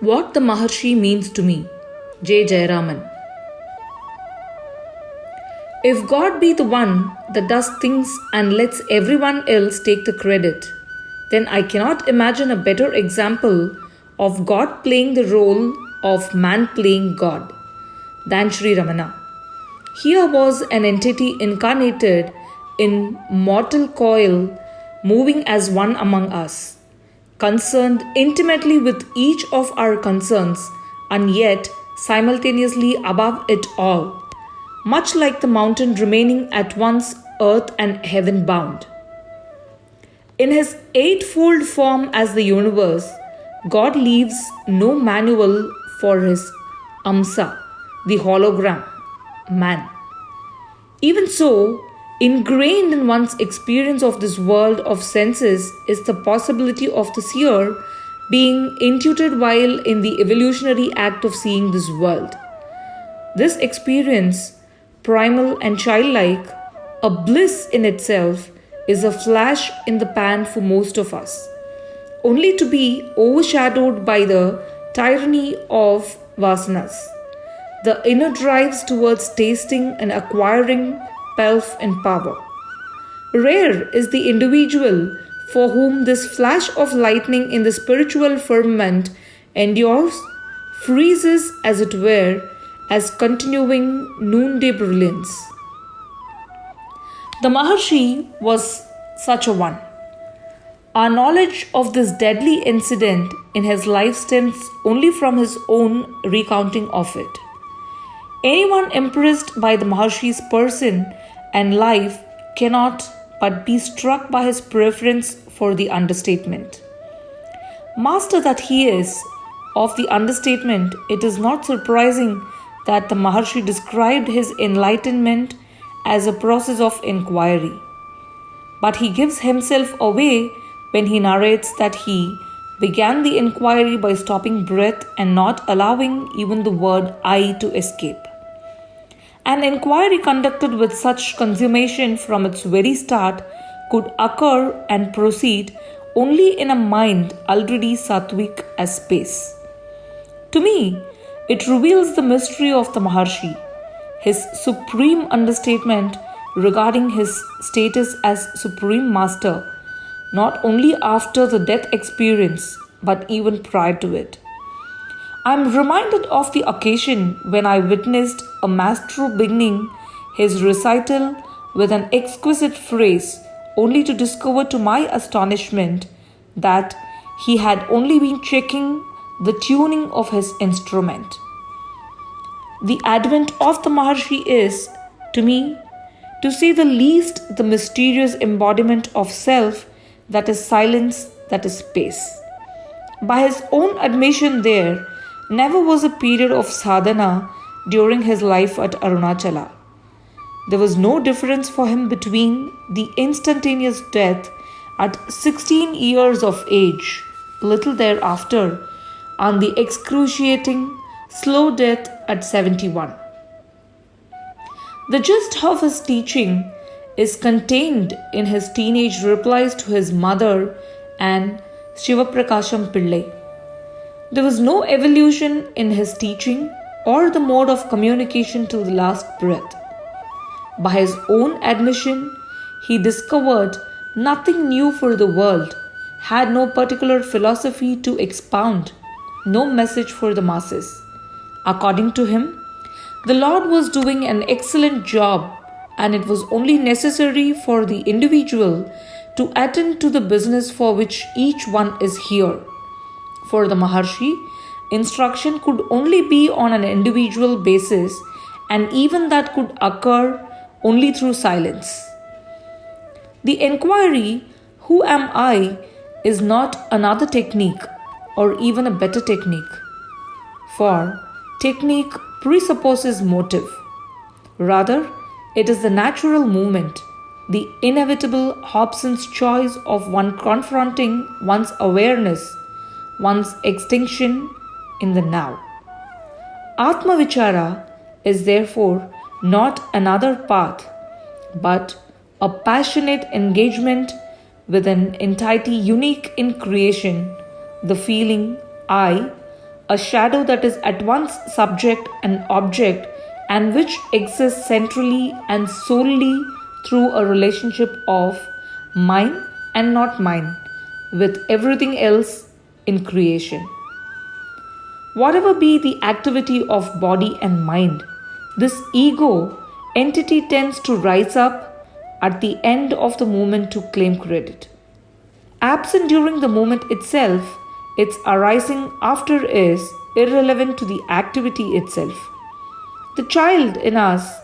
What the Maharshi means to me. Jayaraman. If God be the one that does things and lets everyone else take the credit, then I cannot imagine a better example of God playing the role of man playing God than Sri Ramana. Here was an entity incarnated in mortal coil, moving as one among us, concerned intimately with each of our concerns, and yet simultaneously above it all, much like the mountain remaining at once earth and heaven bound. In his eightfold form as the universe, God leaves no manual for his Amsa, the hologram, man. Even so, ingrained in one's experience of this world of senses is the possibility of the seer being intuited while in the evolutionary act of seeing this world. This experience, primal and childlike, a bliss in itself, is a flash in the pan for most of us, only to be overshadowed by the tyranny of vasanas, the inner drives towards tasting and acquiring pelf and power. Rare is the individual for whom this flash of lightning in the spiritual firmament endures, freezes as it were, as continuing noonday brilliance. The Maharshi was such a one. Our knowledge of this deadly incident in his life stems only from his own recounting of it. Anyone impressed by the Maharshi's person and life cannot but be struck by his preference for the understatement. Master that he is of the understatement, it is not surprising that the Maharshi described his enlightenment as a process of inquiry. But he gives himself away when he narrates that he began the inquiry by stopping breath and not allowing even the word I to escape. An inquiry conducted with such consummation from its very start could occur and proceed only in a mind already sattvic as space. To me, it reveals the mystery of the Maharshi, his supreme understatement regarding his status as Supreme Master, not only after the death experience, but even prior to it. I am reminded of the occasion when I witnessed a maestro beginning his recital with an exquisite phrase, only to discover to my astonishment that he had only been checking the tuning of his instrument. The advent of the Maharshi is, to me, to say the least, the mysterious embodiment of self that is silence, that is space. By his own admission, there never was a period of sadhana during his life at Arunachala. There was no difference for him between the instantaneous death at 16 years of age, little thereafter, and the excruciating, slow death at 71. The gist of his teaching is contained in his teenage replies to his mother and Shivaprakasham Pillai. There was no evolution in his teaching or the mode of communication till the last breath. By his own admission, he discovered nothing new for the world, had no particular philosophy to expound, no message for the masses. According to him, the Lord was doing an excellent job, and it was only necessary for the individual to attend to the business for which each one is here. For the Maharshi, instruction could only be on an individual basis, and even that could occur only through silence. The inquiry, who am I, is not another technique or even a better technique. For technique presupposes motive. Rather, it is the natural movement, the inevitable Hobson's choice of one confronting one's awareness, one's extinction in the now. Atma Vichara is therefore not another path, but a passionate engagement with an entity unique in creation, the feeling I, a shadow that is at once subject and object and which exists centrally and solely through a relationship of mine and not mine with everything else in creation. Whatever be the activity of body and mind, this ego entity tends to rise up at the end of the moment to claim credit. Absent during the moment itself, its arising after is irrelevant to the activity itself. The child in us,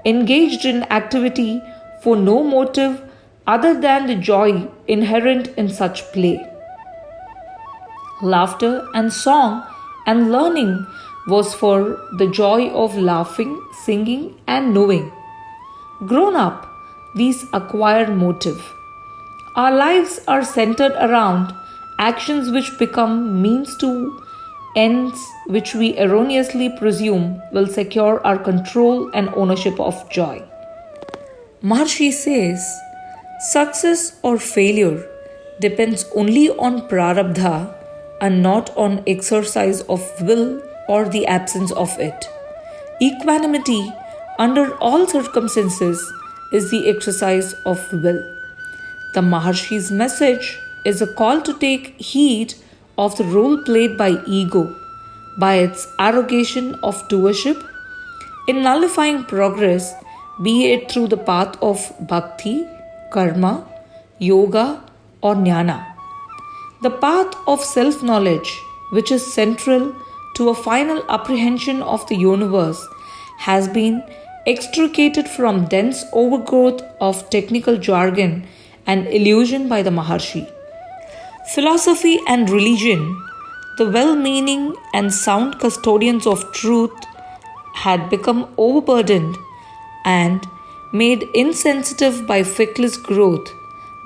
engaged in activity for no motive other than the joy inherent in such play. Laughter and song and learning was for the joy of laughing, singing, and knowing. Grown up, these acquire motive. Our lives are centered around actions which become means to ends which we erroneously presume will secure our control and ownership of joy. Maharshi says, success or failure depends only on prarabdha and not on exercise of will or the absence of it. Equanimity under all circumstances is the exercise of will. The Maharshi's message is a call to take heed of the role played by ego, by its arrogation of doership, in nullifying progress, be it through the path of bhakti, karma, yoga, or jnana. The path of self-knowledge, which is central to a final apprehension of the universe, has been extricated from dense overgrowth of technical jargon and illusion by the Maharshi. Philosophy and religion, the well-meaning and sound custodians of truth, had become overburdened and made insensitive by feckless growth,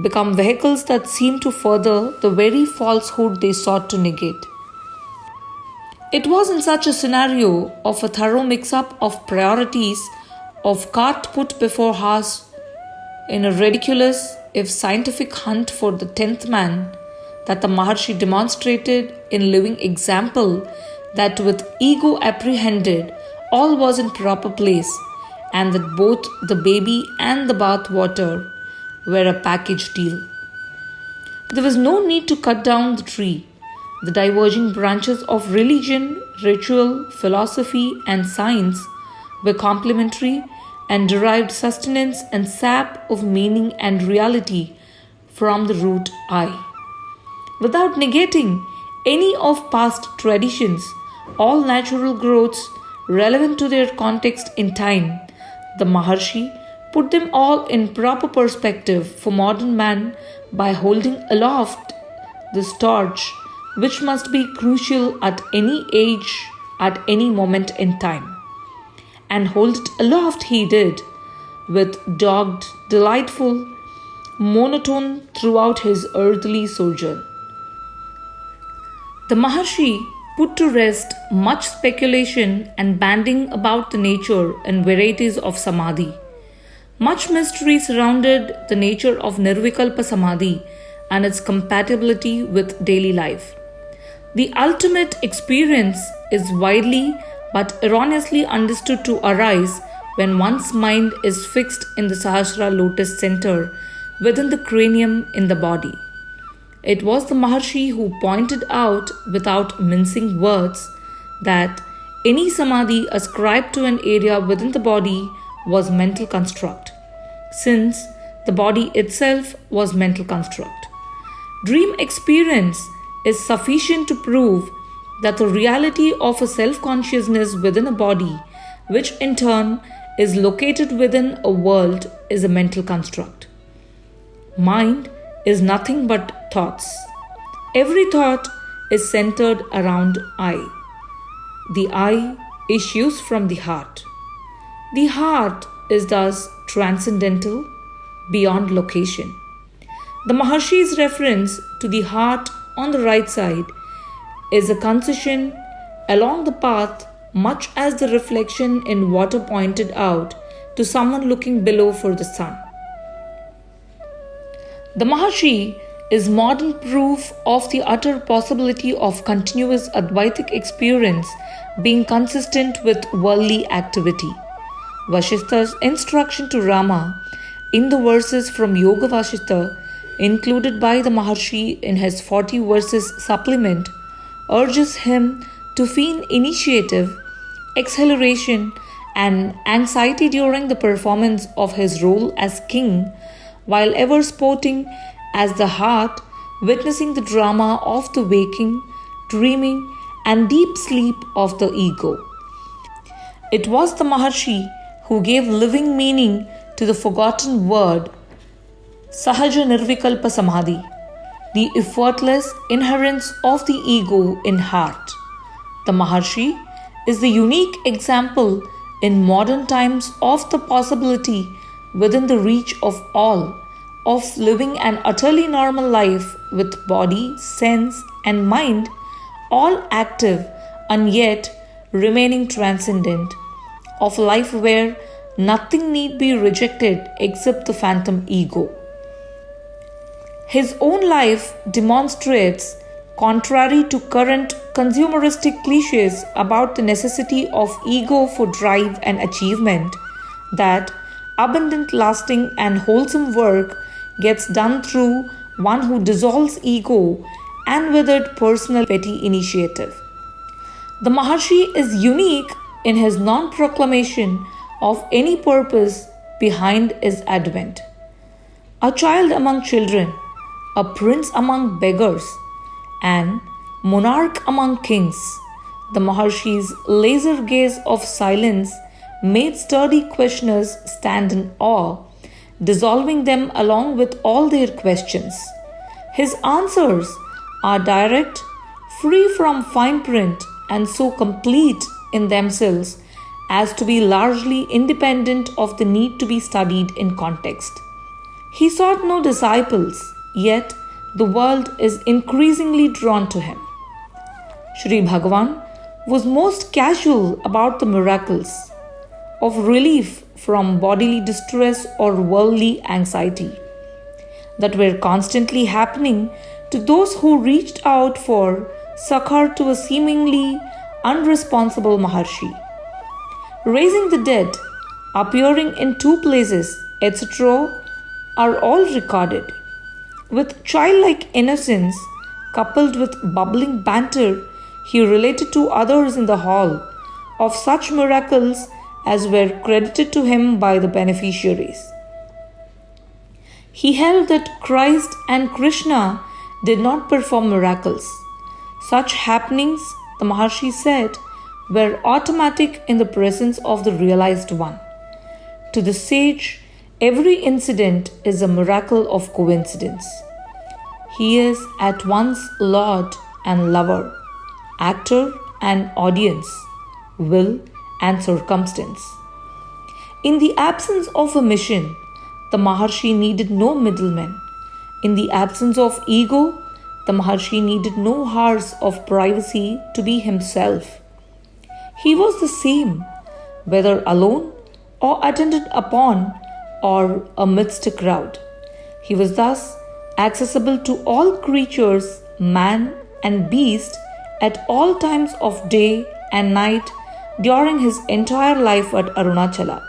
become vehicles that seem to further the very falsehood they sought to negate. It was in such a scenario of a thorough mix-up of priorities, of cart put before horse, in a ridiculous, if scientific hunt for the 10th man, that the Maharshi demonstrated in living example that with ego apprehended, all was in proper place, and that both the baby and the bath water were a package deal. There was no need to cut down the tree. The diverging branches of religion, ritual, philosophy, and science were complementary and derived sustenance and sap of meaning and reality from the root I. Without negating any of past traditions, all natural growths relevant to their context in time, the Maharshi put them all in proper perspective for modern man by holding aloft this torch, which must be crucial at any age, at any moment in time. And hold it aloft he did, with dogged, delightful monotone throughout his earthly sojourn. The Maharshi put to rest much speculation and bandying about the nature and varieties of samadhi. Much mystery surrounded the nature of nirvikalpa samadhi and its compatibility with daily life. The ultimate experience is widely but erroneously understood to arise when one's mind is fixed in the Sahasrara lotus center within the cranium in the body. It was the Maharshi who pointed out without mincing words that any samadhi ascribed to an area within the body was mental construct, since the body itself was mental construct. Dream experience is sufficient to prove that the reality of a self-consciousness within a body, which in turn is located within a world, is a mental construct. Mind is nothing but thoughts. Every thought is centered around I. The I issues from the heart. The heart is thus transcendental, beyond location. The Maharshi's reference to the heart on the right side is a concession along the path, much as the reflection in water pointed out to someone looking below for the sun. The Maharshi is modern proof of the utter possibility of continuous Advaitic experience being consistent with worldly activity. Vasishtha's instruction to Rama in the verses from Yoga Vasishtha, included by the Maharshi in his 40 verses supplement, urges him to feign initiative, exhilaration, and anxiety during the performance of his role as king, while ever sporting as the heart, witnessing the drama of the waking, dreaming, and deep sleep of the ego. It was the Maharshi who gave living meaning to the forgotten word Sahaja Nirvikalpa Samadhi, the effortless inherence of the ego in heart. The Maharshi is the unique example in modern times of the possibility within the reach of all of living an utterly normal life with body, sense, and mind all active and yet remaining transcendent, of life where nothing need be rejected except the phantom ego. His own life demonstrates, contrary to current consumeristic cliches about the necessity of ego for drive and achievement, that abundant, lasting, and wholesome work gets done through one who dissolves ego and withered personal petty initiative. The Maharshi is unique in his non-proclamation of any purpose behind his advent. A child among children, a prince among beggars, and monarch among kings, the Maharshi's laser gaze of silence made sturdy questioners stand in awe, dissolving them along with all their questions. His answers are direct, free from fine print, and so complete in themselves as to be largely independent of the need to be studied in context. He sought no disciples, yet the world is increasingly drawn to him. Sri Bhagavan was most casual about the miracles of relief from bodily distress or worldly anxiety that were constantly happening to those who reached out for succor to a seemingly unresponsible Maharshi. Raising the dead, appearing in 2 places, etc., are all recorded. With childlike innocence, coupled with bubbling banter, he related to others in the hall of such miracles as were credited to him by the beneficiaries. He held that Christ and Krishna did not perform miracles. Such happenings, the Maharshi said, were automatic in the presence of the realized one. To the sage, every incident is a miracle of coincidence. He is at once Lord and lover, actor and audience, will and circumstance. In the absence of a mission, the Maharshi needed no middleman. In the absence of ego, the Maharshi needed no hours of privacy to be himself. He was the same, whether alone or attended upon or amidst a crowd. He was thus accessible to all creatures, man and beast, at all times of day and night during his entire life at Arunachala.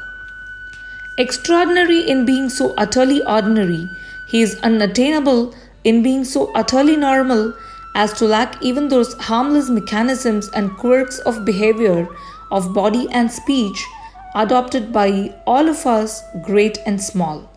Extraordinary in being so utterly ordinary, he is unattainable in being so utterly normal as to lack even those harmless mechanisms and quirks of behavior, of body and speech, adopted by all of us, great and small.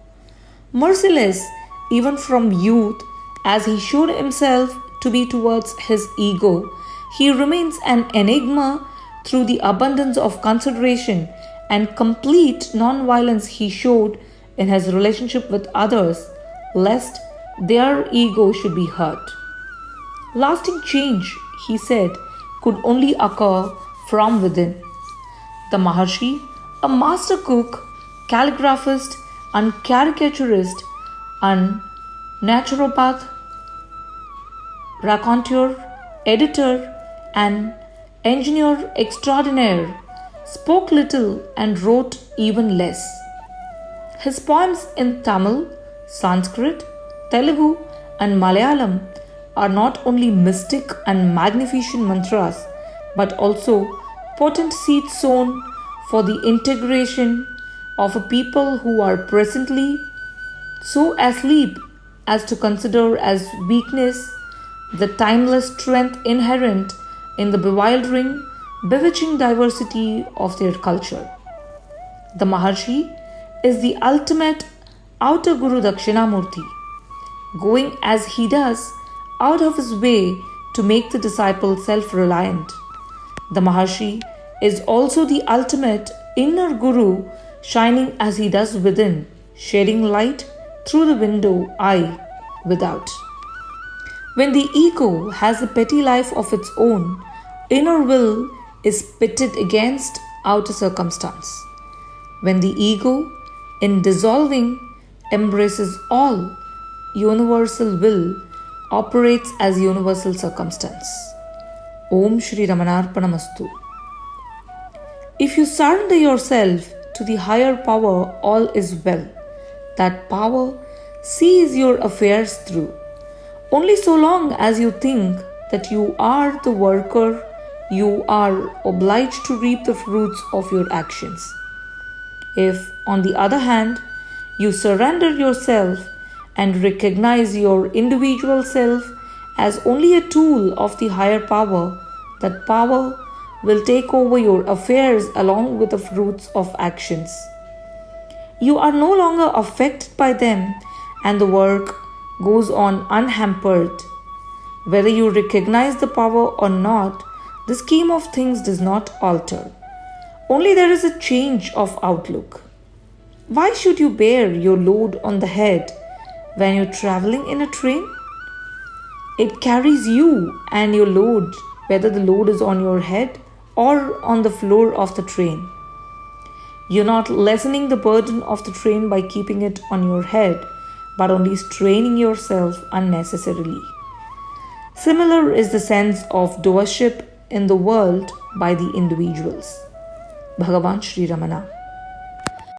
Merciless even from youth, as he showed himself to be towards his ego, he remains an enigma through the abundance of consideration and complete non-violence he showed in his relationship with others, lest their ego should be hurt. Lasting change, he said, could only occur from within. The Maharshi, a master cook, calligraphist, and caricaturist, and naturopath, raconteur, editor, and engineer extraordinaire, spoke little and wrote even less. His poems in Tamil, Sanskrit, Telugu, and Malayalam are not only mystic and magnificent mantras but also potent seeds sown for the integration of a people who are presently so asleep as to consider as weakness the timeless strength inherent in the bewildering, bewitching diversity of their culture. The Maharshi is the ultimate outer Guru Dakshinamurti, going as he does out of his way to make the disciple self-reliant. The Maharshi is also the ultimate inner Guru, shining as he does within, shedding light through the window eye without. When the ego has a petty life of its own, inner will is pitted against outer circumstance. When the ego, in dissolving, embraces all, universal will operates as universal circumstance. Om Shri Ramanarpanamastu. If you surrender yourself to the higher power, all is well. That power sees your affairs through. Only so long as you think that you are the worker, you are obliged to reap the fruits of your actions. If, on the other hand, you surrender yourself and recognize your individual self as only a tool of the higher power, that power will take over your affairs along with the fruits of actions. You are no longer affected by them and the work goes on unhampered. Whether you recognize the power or not, the scheme of things does not alter. Only there is a change of outlook. Why should you bear your load on the head when you're traveling in a train? It carries you and your load, whether the load is on your head or on the floor of the train. You're not lessening the burden of the train by keeping it on your head, but only straining yourself unnecessarily. Similar is the sense of doership in the world by the individuals. Bhagavan Sri Ramana.